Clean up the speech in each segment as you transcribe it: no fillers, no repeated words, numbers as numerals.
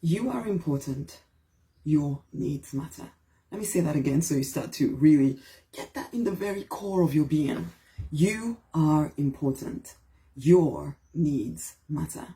You are important. Your needs matter. Let me say that again so you start to really get that in the very core of your being. You are important. Your needs matter.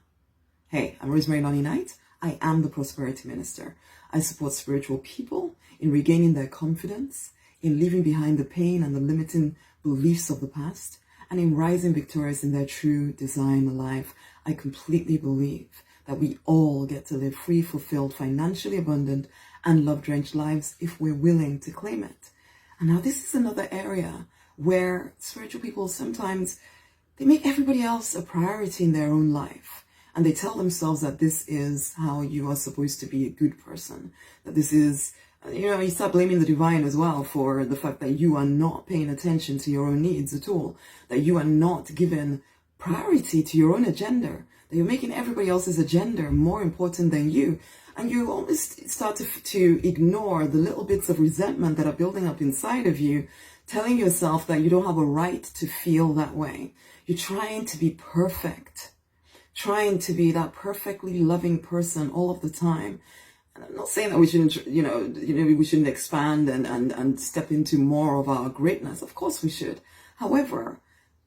Hey, I'm Rosemary, Nonny. I am the Prosperity Minister. I support spiritual people in regaining their confidence, in leaving behind the pain and the limiting beliefs of the past, and in rising victorious in their true design life. I completely believe that we all get to live free, fulfilled, financially abundant, and love-drenched lives if we're willing to claim it. And now this is another area where spiritual people sometimes, they make everybody else a priority in their own life. And they tell themselves that this is how you are supposed to be a good person. That this is, you start blaming the divine as well for the fact that you are not paying attention to your own needs at all. That you are not giving priority to your own agenda. That you're making everybody else's agenda more important than you. And you almost start to ignore the little bits of resentment that are building up inside of you, telling yourself that you don't have a right to feel that way. You're trying to be perfect, trying to be that perfectly loving person all of the time. And I'm not saying that we shouldn't, we shouldn't expand and step into more of our greatness. Of course we should. However,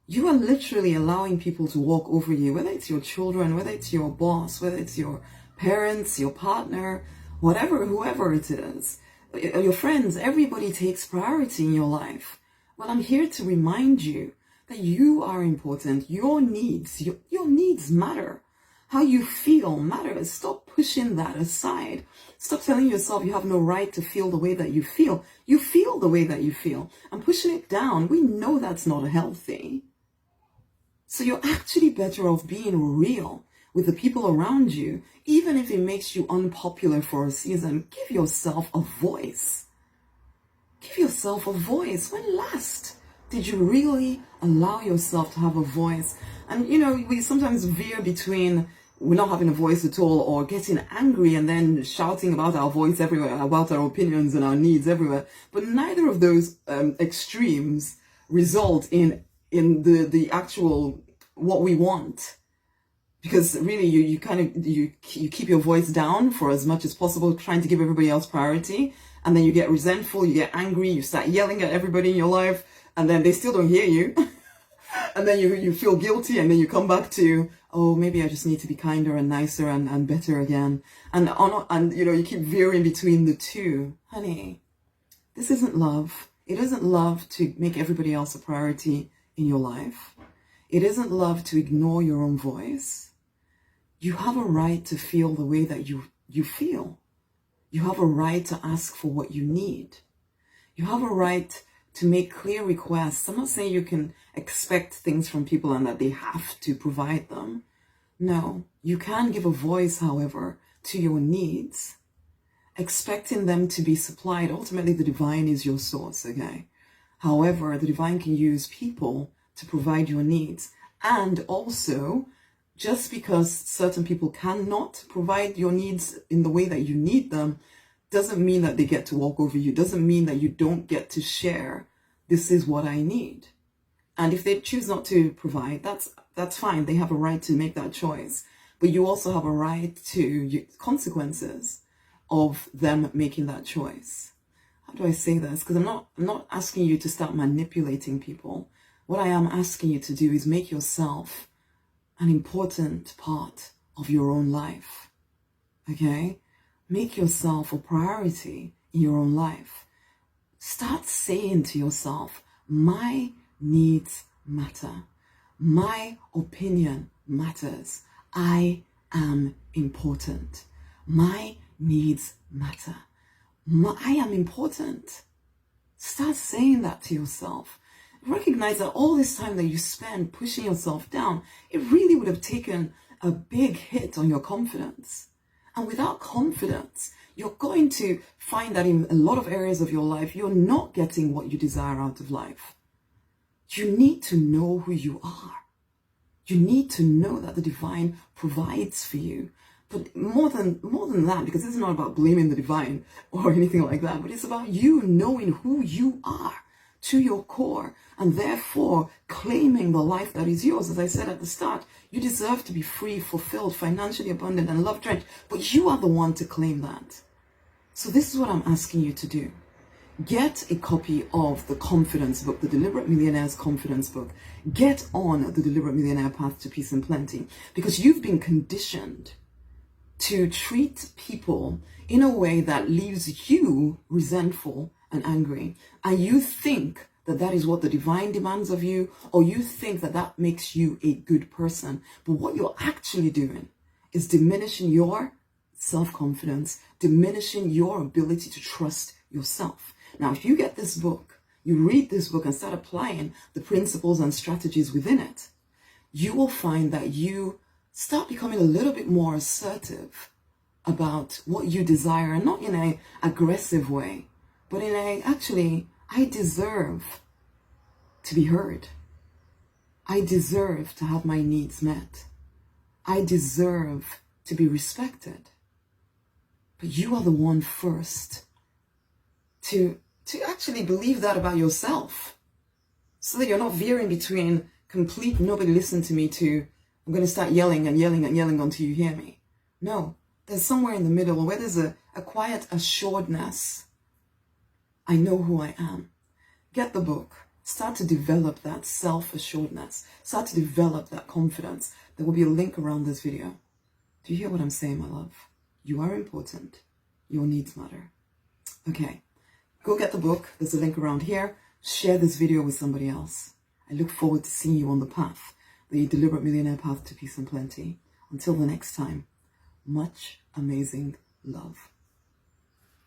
you are literally allowing people to walk over you, whether it's your children, whether it's your boss, whether it's your parents, your partner, whoever it is, your friends. Everybody takes priority in your life. Well, I'm here to remind you that you are important. Your needs matter. How you feel matters. Stop pushing that aside. Stop telling yourself you have no right to feel the way that you feel. You feel the way that you feel. And pushing it down, we know that's not healthy. So you're actually better off being real with the people around you, even if it makes you unpopular for a season. Give yourself a voice. Give yourself a voice. When last did you really allow yourself to have a voice? And we sometimes veer between we're not having a voice at all or getting angry and then shouting about our voice everywhere, about our opinions and our needs everywhere. But neither of those extremes result in the actual what we want. Because really you keep your voice down for as much as possible, trying to give everybody else priority. And then you get resentful, you get angry, you start yelling at everybody in your life, and then they still don't hear you. And then you feel guilty, and then you come back to, oh, maybe I just need to be kinder and nicer and better again. And you keep veering between the two. Honey, this isn't love. It isn't love to make everybody else a priority in your life. It isn't love to ignore your own voice. You have a right to feel the way that you feel. You have a right to ask for what you need. You have a right to make clear requests. I'm not saying you can expect things from people and that they have to provide them. No, you can give a voice, however, to your needs, expecting them to be supplied. Ultimately, the divine is your source, okay? However, the divine can use people to provide your needs. And also, just because certain people cannot provide your needs in the way that you need them, doesn't mean that they get to walk over you, doesn't mean that you don't get to share, this is what I need. And if they choose not to provide, that's fine. They have a right to make that choice. But you also have a right to consequences of them making that choice. How do I say this? Because I'm not asking you to start manipulating people. What I am asking you to do is make yourself an important part of your own life. Okay? Make yourself a priority in your own life. Start saying to yourself, my needs matter. My opinion matters. I am important. My needs matter. I am important. Start saying that to yourself. Recognize that all this time that you spend pushing yourself down, it really would have taken a big hit on your confidence. And without confidence, you're going to find that in a lot of areas of your life, you're not getting what you desire out of life. You need to know who you are. You need to know that the divine provides for you. But more than that, because this is not about blaming the divine or anything like that, but it's about you knowing who you are, to your core, and therefore claiming the life that is yours. As I said at the start, you deserve to be free, fulfilled, financially abundant, and love-drenched, but you are the one to claim that. So this is what I'm asking you to do. Get a copy of the confidence book, the Deliberate Millionaire's confidence book. Get on the Deliberate Millionaire Path to Peace and Plenty, because you've been conditioned to treat people in a way that leaves you resentful and angry. And you think that that is what the divine demands of you, or you think that that makes you a good person. But what you're actually doing is diminishing your self-confidence, diminishing your ability to trust yourself. Now, if you get this book, you read this book and start applying the principles and strategies within it, you will find that you start becoming a little bit more assertive about what you desire, and not in an aggressive way, but in a, actually, I deserve to be heard. I deserve to have my needs met. I deserve to be respected. But you are the one first to actually believe that about yourself, so that you're not veering between complete nobody listen to me to I'm going to start yelling and yelling and yelling until you hear me. No, there's somewhere in the middle where there's a quiet assuredness. I know who I am. Get the book. Start to develop that self-assuredness. Start to develop that confidence. There will be a link around this video. Do you hear what I'm saying, my love? You are important. Your needs matter. Okay, go get the book. There's a link around here. Share this video with somebody else. I look forward to seeing you on the path, the Deliberate Millionaire Path to Peace and Plenty. Until the next time, much amazing love.